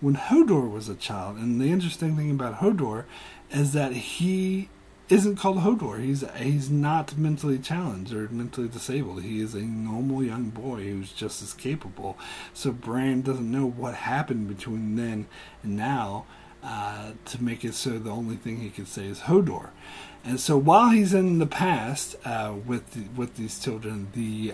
when Hodor was a child. And the interesting thing about Hodor is that he isn't called Hodor. He's not mentally challenged or mentally disabled. He is a normal young boy who's just as capable. So Bran doesn't know what happened between then and now to make it so the only thing he could say is Hodor. And so while he's in the past with these children, the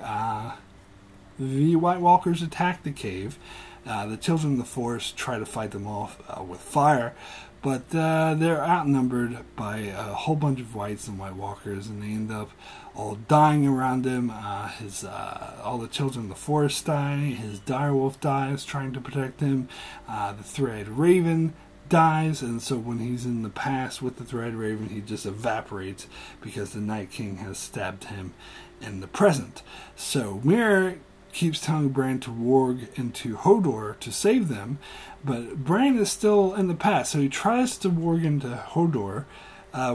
White Walkers attack the cave. The Children of the Forest try to fight them off with fire, but they're outnumbered by a whole bunch of whites and White Walkers, and they end up all dying around him. All the Children of the Forest die. His direwolf dies trying to protect him. The Three-Eyed Raven dies, and so when he's in the past with the Three-Eyed Raven, he just evaporates because the Night King has stabbed him in the present. So Mir keeps telling Bran to warg into Hodor to save them, but Bran is still in the past, so he tries to warg into Hodor,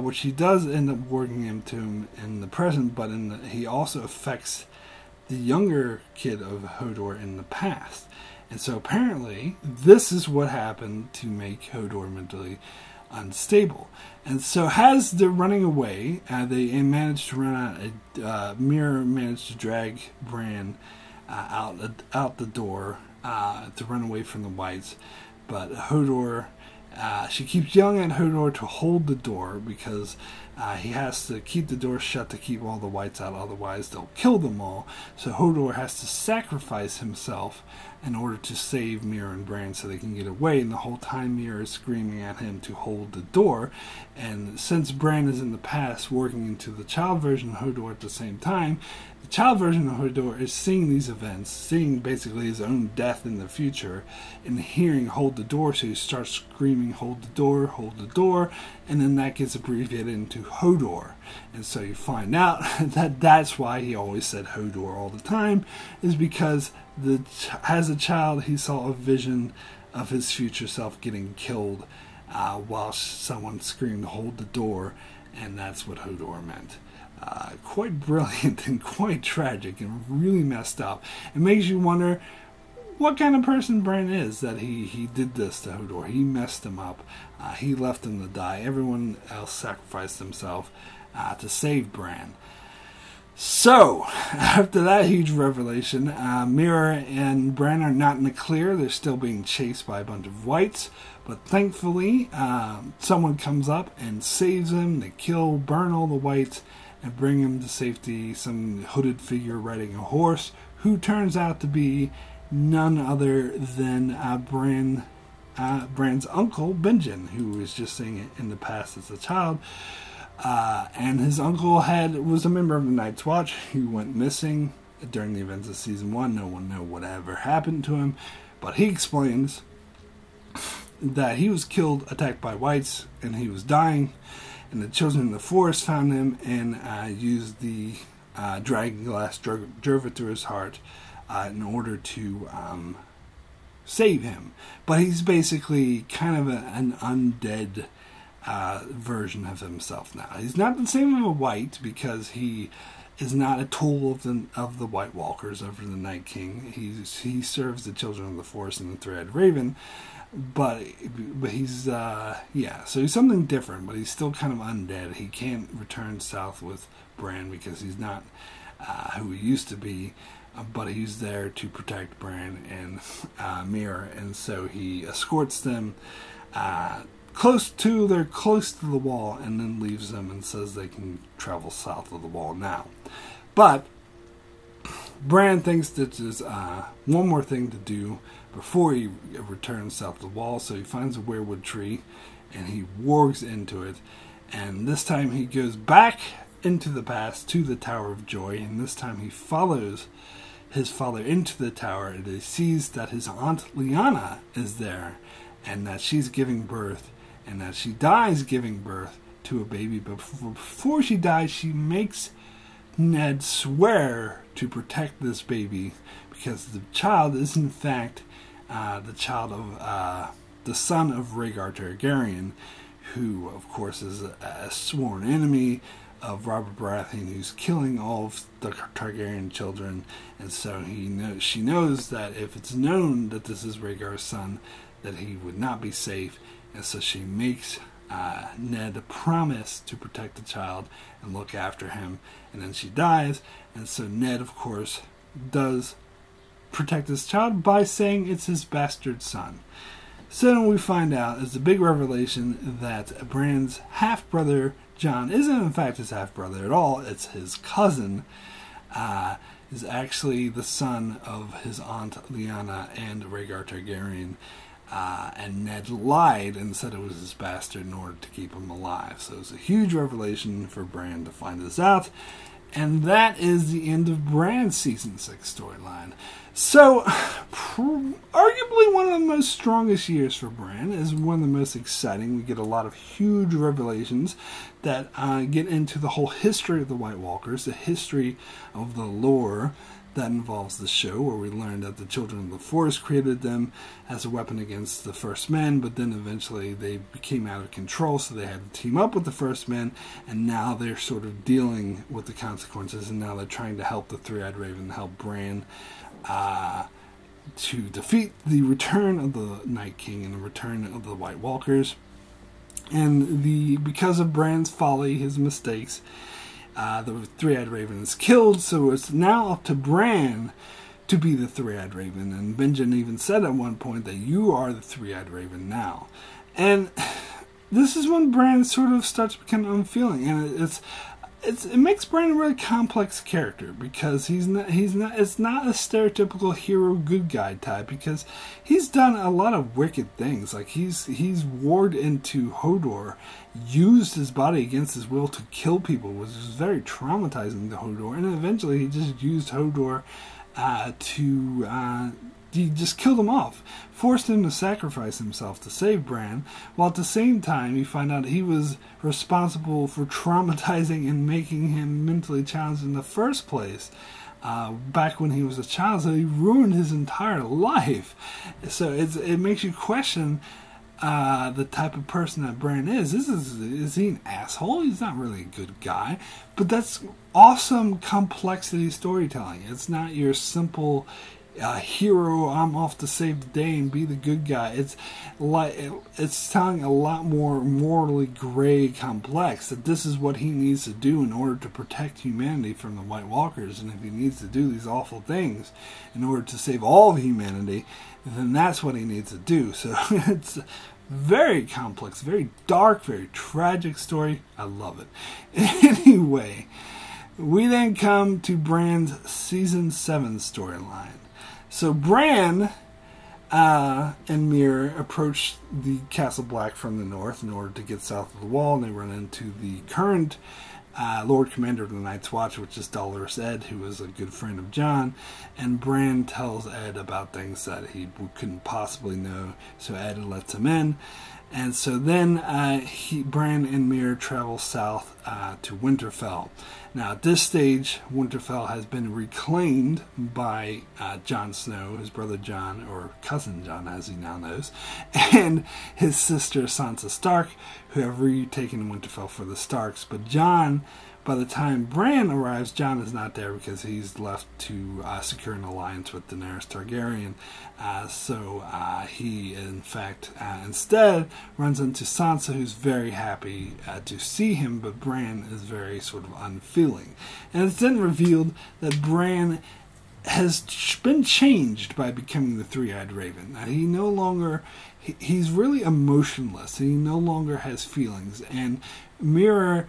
which he does end up warging him to him in the present, but he also affects the younger kid of Hodor in the past. And so apparently this is what happened to make Hodor mentally unstable. And so as they're running away, they manage to run out. Mir managed to drag Bran out the door to run away from the whites, but Hodor, she keeps yelling at Hodor to hold the door because he has to keep the door shut to keep all the whites out, otherwise they'll kill them all. So Hodor has to sacrifice himself in order to save Mir and Bran so they can get away, and the whole time Mir is screaming at him to hold the door. And since Bran is in the past working into the child version of Hodor at the same time, the child version of Hodor is seeing these events, seeing basically his own death in the future, and hearing hold the door, so he starts screaming hold the door, and then that gets abbreviated into Hodor. And so you find out that that's why he always said Hodor all the time, is because as a child he saw a vision of his future self getting killed while someone screamed, "Hold the door," and that's what Hodor meant. Quite brilliant and quite tragic and really messed up. It makes you wonder what kind of person Bran is, that he did this to Hodor. He messed him up. He left him to die. Everyone else sacrificed himself to save Bran. So, after that huge revelation, Mira and Bran are not in the clear. They're still being chased by a bunch of whites. But thankfully, someone comes up and saves them. They burn all the whites, and bring him to safety. Some hooded figure riding a horse, who turns out to be none other than Bran's uncle, Benjen, who was just seeing it in the past as a child. And his uncle was a member of the Night's Watch who went missing during the events of Season 1. No one knows whatever happened to him, but he explains that he was killed, attacked by whites, and he was dying, and the children of the forest found him and used the dragon glass, drove it through his heart in order to save him. But he's basically kind of an undead version of himself now. He's not the same as a white, because he is not a tool of the White Walkers over the Night King. He serves the children of the forest and the Three-Eyed Raven, but he's so he's something different. But he's still kind of undead. He can't return south with Bran because he's not who he used to be. But he's there to protect Bran and Mira, and so he escorts them close to the wall, and then leaves them and says they can travel south of the wall now. But Bran thinks that there's one more thing to do before he returns south of the wall, so he finds a weirwood tree and he wargs into it, and this time he goes back into the past to the Tower of Joy, and this time he follows his father into the tower, and he sees that his aunt Lyanna is there, and that she's giving birth, and that she dies giving birth to a baby. But before she dies, she makes Ned swear to protect this baby, because the child is in fact the child of the son of Rhaegar Targaryen, who of course is a sworn enemy of Robert Baratheon, who's killing all of the Targaryen children. And so she knows that if it's known that this is Rhaegar's son, that he would not be safe, and so she makes Ned promise to protect the child and look after him, and then she dies, and so Ned, of course, does protect his child by saying it's his bastard son. So we find out, it's a big revelation, that Bran's half-brother, Jon, isn't in fact his half-brother at all. It's his cousin, is actually the son of his aunt Lyanna and Rhaegar Targaryen. And Ned lied and said it was his bastard in order to keep him alive. So it was a huge revelation for Bran to find this out. And that is the end of Bran's Season 6 storyline. So, arguably one of the most strongest years for Bran, is one of the most exciting. We get a lot of huge revelations that get into the whole history of the White Walkers, the history of the lore that involves the show, where we learned that the Children of the Forest created them as a weapon against the First Men, but then eventually they became out of control, so they had to team up with the First Men, and now they're sort of dealing with the consequences, and now they're trying to help the Three-Eyed Raven, help Bran to defeat the return of the Night King and the return of the White Walkers. And because of Bran's folly, his mistakes, the Three-Eyed Raven is killed, so it's now up to Bran to be the Three-Eyed Raven. And Benjen even said at one point that you are the Three-Eyed Raven now. And this is when Bran sort of starts becoming unfeeling, and it makes Bran a really complex character, because it's not a stereotypical hero good guy type, because he's done a lot of wicked things. Like he's warred into Hodor, used his body against his will to kill people, which was very traumatizing to Hodor, and eventually he just used Hodor he just killed him off, forced him to sacrifice himself to save Bran, while at the same time you find out he was responsible for traumatizing and making him mentally challenged in the first place. Back when he was a child, so he ruined his entire life. So it makes you question the type of person that Bran is. Is he an asshole? He's not really a good guy, but that's awesome complexity storytelling. It's not your simple hero, I'm off to save the day and be the good guy. It's telling a lot more morally gray complex, that this is what he needs to do in order to protect humanity from the White Walkers, and if he needs to do these awful things in order to save all of humanity, then that's what he needs to do. So it's very complex, very dark, very tragic story. I love it. Anyway, we then come to Bran's Season 7 storyline. So Bran and Mir approach the Castle Black from the north in order to get south of the wall, and they run into the current Lord Commander of the Night's Watch, which is Dolorous Ed, who is a good friend of Jon, and Bran tells Ed about things that he couldn't possibly know, so Ed lets him in. And so then Bran and Mir travel south to Winterfell. Now at this stage, Winterfell has been reclaimed by Jon Snow, his brother Jon, or cousin Jon as he now knows, and his sister Sansa Stark, who have retaken Winterfell for the Starks. But Jon, by the time Bran arrives, Jon is not there because he's left to secure an alliance with Daenerys Targaryen. So he, in fact, instead runs into Sansa, who's very happy to see him, but Bran is very sort of unfeeling. And it's then revealed that Bran has been changed by becoming the Three-Eyed Raven. He no longer... He's really emotionless. He no longer has feelings. And Mira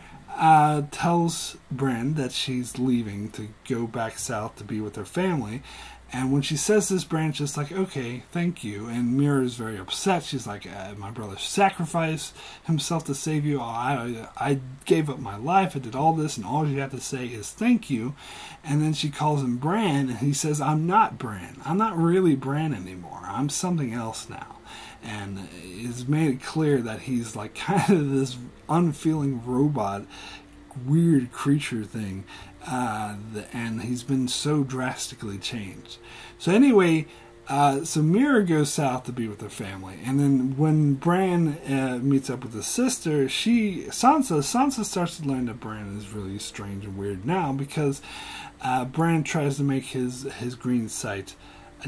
tells Bran that she's leaving to go back south to be with her family. And when she says this, Bran's just like, okay, thank you. And Mira is very upset. She's like, my brother sacrificed himself to save you. I gave up my life. I did all this, and all you have to say is thank you. And then she calls him Bran, and he says, I'm not Bran. I'm not really Bran anymore. I'm something else now. And it's made it clear that he's like kind of this unfeeling robot, weird creature thing, and he's been so drastically changed. So anyway, so Mira goes south to be with her family, and then when Bran meets up with his sister, Sansa starts to learn that Bran is really strange and weird now, because Bran tries to make his green sight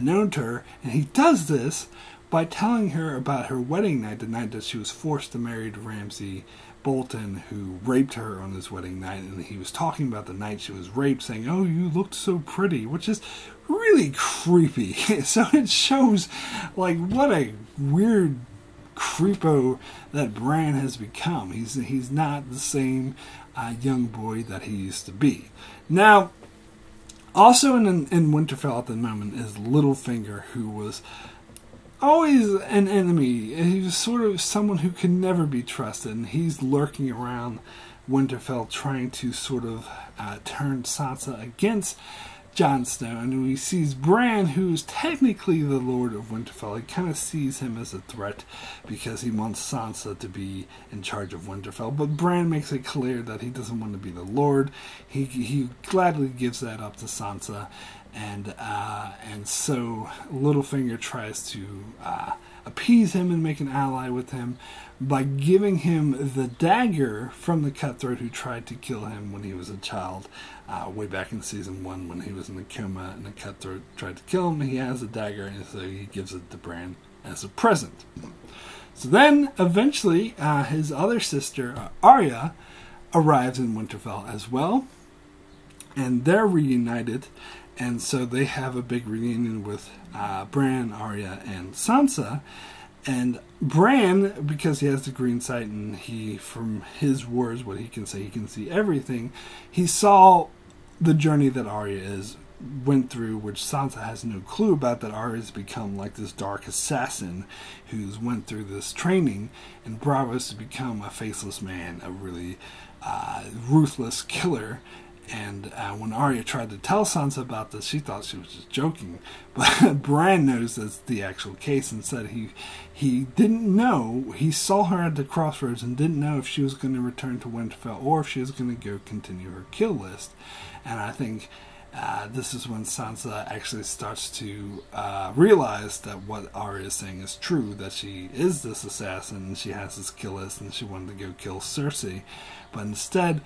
known to her, and he does this by telling her about her wedding night, the night that she was forced to marry Ramsay Bolton, who raped her on his wedding night. And he was talking about the night she was raped, saying, oh, you looked so pretty, which is really creepy. So it shows like what a weird creepo that Bran has become. He's not the same young boy that he used to be. Now, also in Winterfell at the moment is Littlefinger, who was always an enemy. He was sort of someone who could never be trusted, and he's lurking around Winterfell trying to sort of turn Sansa against Jon Snow. And when he sees Bran, who's technically the Lord of Winterfell, he kind of sees him as a threat because he wants Sansa to be in charge of Winterfell. But Bran makes it clear that he doesn't want to be the Lord. He gladly gives that up to Sansa. And so Littlefinger tries to appease him and make an ally with him by giving him the dagger from the cutthroat who tried to kill him when he was a child, way back in season 1 when he was in the coma and the cutthroat tried to kill him. He has a dagger, and so he gives it to Bran as a present. So then, eventually, his other sister, Arya, arrives in Winterfell as well, and they're reunited. And so they have a big reunion with Bran, Arya, and Sansa. And Bran, because he has the green sight and he, from his words, what he can see everything. He saw the journey that Arya went through, which Sansa has no clue about, that Arya's become like this dark assassin who's went through this training in Bravos to become a faceless man, a really ruthless killer. And when Arya tried to tell Sansa about this, she thought she was just joking. But Bran knows that's the actual case and said he didn't know. He saw her at the crossroads and didn't know if she was going to return to Winterfell or if she was going to go continue her kill list. And I think this is when Sansa actually starts to realize that what Arya is saying is true, that she is this assassin and she has this kill list and she wanted to go kill Cersei. But instead,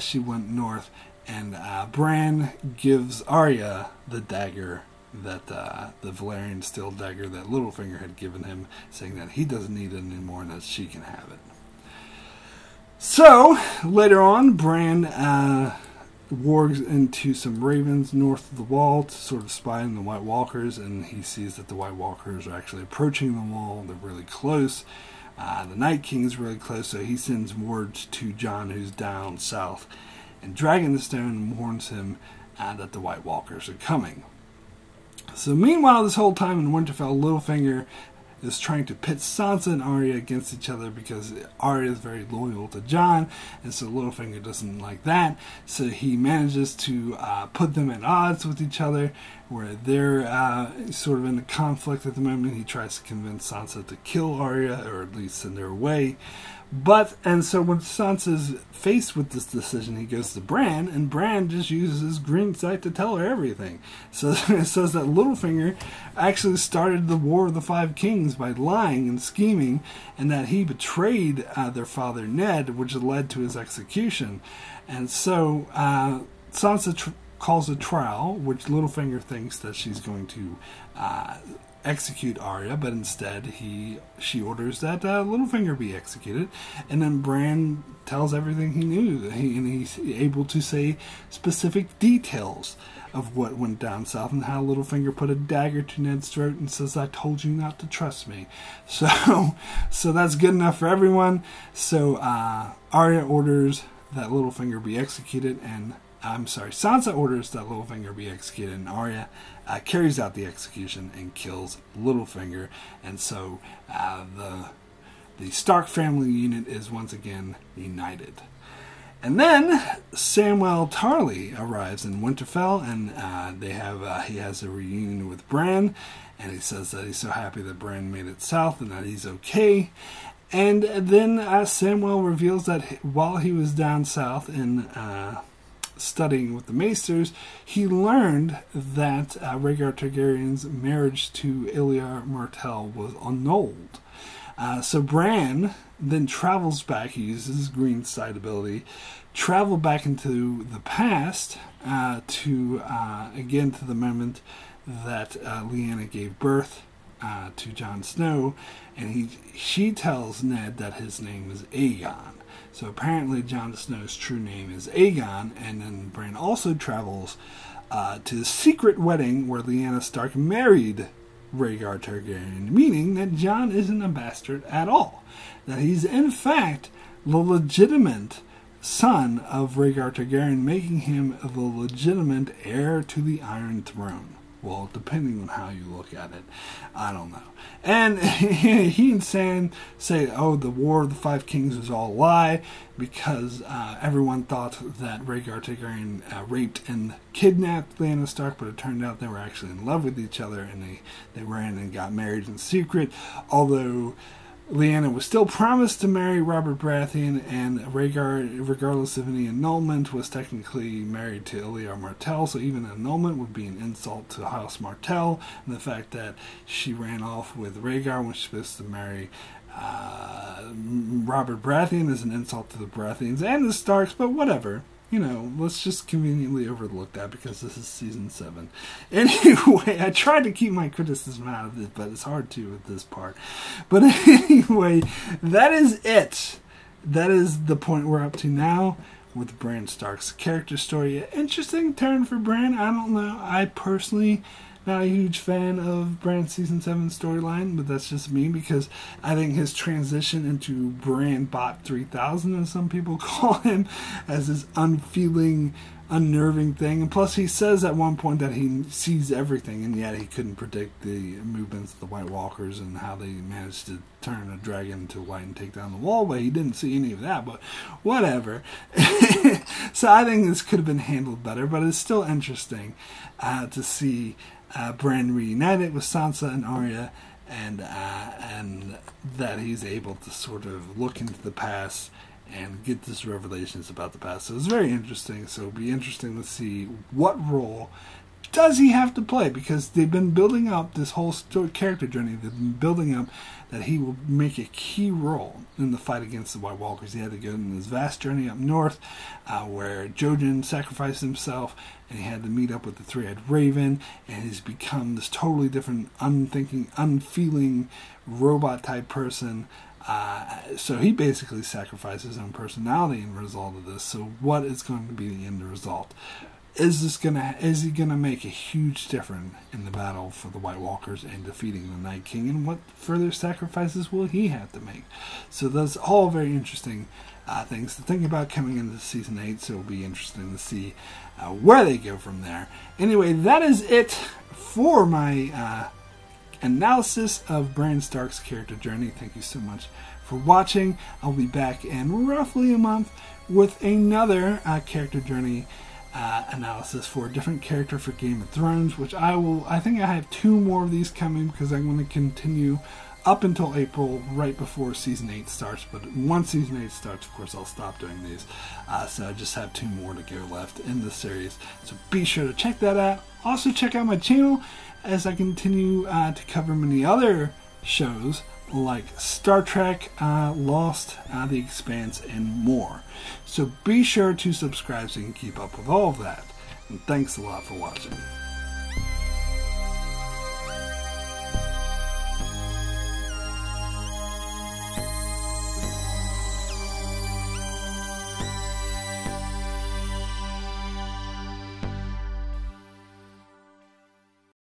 she went north, and Bran gives Arya the dagger, that the Valyrian steel dagger that Littlefinger had given him, saying that he doesn't need it anymore and that she can have it. So, later on, Bran wargs into some ravens north of the wall to sort of spy on the White Walkers, and he sees that the White Walkers are actually approaching the wall. They're really close. The Night King is really close, so he sends word to Jon, who's down south in Dragonstone, and warns him that the White Walkers are coming. So meanwhile, this whole time in Winterfell, Littlefinger is trying to pit Sansa and Arya against each other because Arya is very loyal to Jon, and so Littlefinger doesn't like that. So he manages to put them at odds with each other, where they're sort of in a conflict at the moment. He tries to convince Sansa to kill Arya, or at least send her away. And so when Sansa's faced with this decision, he goes to Bran, and Bran just uses his green sight to tell her everything. So it says that Littlefinger actually started the War of the Five Kings by lying and scheming, and that he betrayed their father Ned, which led to his execution. And so Sansa calls a trial, which Littlefinger thinks that she's going to execute Arya, but instead she orders that Littlefinger be executed, and then Bran tells everything he knew, and he's able to say specific details of what went down south and how Littlefinger put a dagger to Ned's throat and says, "I told you not to trust me." So that's good enough for everyone. So Arya orders that Littlefinger be executed, and Sansa orders that Littlefinger be executed, and Arya carries out the execution and kills Littlefinger. And so the Stark family unit is once again united. And then Samwell Tarly arrives in Winterfell, and he has a reunion with Bran, and he says that he's so happy that Bran made it south and that he's okay. And then Samwell reveals that while he was down south in studying with the Maesters, he learned that Rhaegar Targaryen's marriage to Ilya Martell was annulled. So Bran then travels back. He uses his green sight ability, travel back into the past to the moment that Lyanna gave birth to Jon Snow, and she tells Ned that his name is Aegon. So apparently Jon Snow's true name is Aegon, and then Bran also travels to the secret wedding where Lyanna Stark married Rhaegar Targaryen, meaning that Jon isn't a bastard at all. That he's in fact the legitimate son of Rhaegar Targaryen, making him the legitimate heir to the Iron Throne. Well, depending on how you look at it, I don't know. And he and Sam say, oh, the War of the Five Kings was all a lie, because everyone thought that Rhaegar Targaryen raped and kidnapped Lyanna Stark, but it turned out they were actually in love with each other, and they ran and got married in secret, although Lyanna was still promised to marry Robert Baratheon, and Rhaegar, regardless of any annulment, was technically married to Ilya Martell, so even an annulment would be an insult to House Martell, and the fact that she ran off with Rhaegar when she's supposed to marry Robert Baratheon is an insult to the Baratheons and the Starks, but whatever. You know, let's just conveniently overlook that because this is season 7. Anyway, I tried to keep my criticism out of it, but it's hard to at this part. But anyway, that is it. That is the point we're up to now with Bran Stark's character story. Interesting turn for Bran. I don't know. I personally not a huge fan of Bran's Season 7 storyline, but that's just me, because I think his transition into Bran Bot 3000, as some people call him, as this unfeeling, unnerving thing. And plus he says at one point that he sees everything, and yet he couldn't predict the movements of the White Walkers and how they managed to turn a dragon into white and take down the wall. But he didn't see any of that, but whatever. So I think this could have been handled better, but it's still interesting to see Bran reunited with Sansa and Arya, and that he's able to sort of look into the past and get this revelations about the past. So it's very interesting. So it'll be interesting to see what role does he have to play, because they've been building up this whole character journey. They've been building up that he will make a key role in the fight against the White Walkers. He had to go on this vast journey up north where Jojen sacrificed himself, and he had to meet up with the three-eyed raven, and he's become this totally different, unthinking, unfeeling, robot-type person. So he basically sacrificed his own personality in result of this. So what is going to be the end result? Is he gonna make a huge difference in the battle for the White Walkers and defeating the Night King? And what further sacrifices will he have to make? So that's all very interesting things to think about coming into Season 8. So it'll be interesting to see where they go from there. Anyway, that is it for my analysis of Bran Stark's character journey. Thank you so much for watching. I'll be back in roughly a month with another character journey analysis for a different character for Game of Thrones, which I think I have 2 more of these coming, because I'm going to continue up until April, right before Season 8 starts. But once Season 8 starts, of course, I'll stop doing these. So I just have 2 more to go left in the series. So be sure to check that out. Also check out my channel as I continue to cover many other shows like Star Trek, Lost, The Expanse, and more. So be sure to subscribe so you can keep up with all of that. And thanks a lot for watching.